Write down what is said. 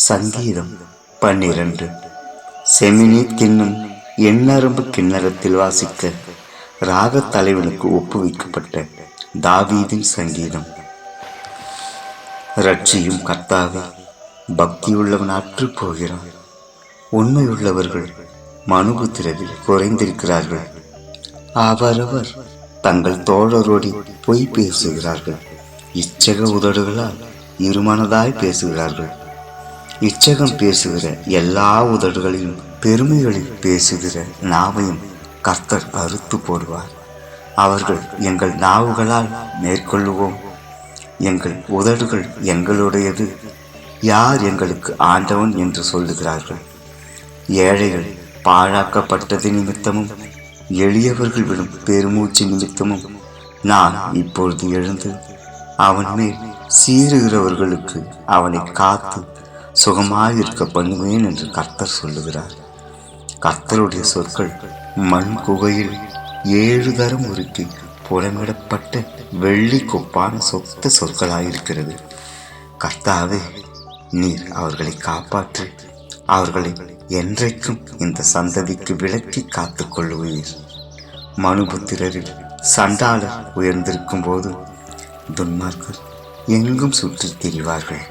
சங்கீதம் 12. செமினி தின்னும் எண்ணரும்பு கிண்ணறத்தில் வாசிக்க ராகத் தலைவனுக்கு ஒப்புவிக்கப்பட்ட தாவீதின் சங்கீதம். ரட்சியும் கர்த்தாவே, பக்தியுள்ளவன் அற்று போகிறான். உண்மையுள்ளவர்கள் மனுபுத்திரவில் குறைந்திருக்கிறார்கள். அவரவர் தங்கள் தோழரோடு பொய் பேசுகிறார்கள். இச்சக உதடுகளால் இருமனதாய் பேசுகிறார்கள். இச்சகம் பேசுகிற எல்லா உதடுகளிலும் பெருமைகளில் பேசுகிற நாவையும் கர்த்தர் அறுத்து போடுவார். அவர்கள் எங்கள் நாவுகளால் மேற்கொள்ளுவோம், எங்கள் உதடுகள் எங்களுடையது, யார் எங்களுக்கு ஆண்டவன் என்று சொல்லுகிறார்கள். ஏழைகள் பாழாக்கப்பட்டது நிமித்தமும் எளியவர்கள் விடும் பெருமூச்சு நிமித்தமும் நான் இப்பொழுது எழுந்து அவன் மேல் சீறுகிறவர்களுக்கு அவனை காத்து சுகமாயிருக்க பண்ணுவேன் என்று கர்த்தர் சொல்லுகிறார். கர்த்தருடைய சொற்கள் மண் குகையில் 7 தரம் உருக்கி புறமிடப்பட்ட வெள்ளி கொப்பான சொத்த சொற்களாயிருக்கிறது. கர்த்தாவே, நீர் அவர்களை காப்பாற்றி அவர்களை என்றைக்கும் இந்த சந்ததிக்கு விலக்கி காத்துக் கொள்ளுவீர். மனுபுத்திரரில் சண்டாளர் உயர்ந்திருக்கும் போது துன்மார்க்கர் எங்கும் சுற்றித் திரிவார்கள்.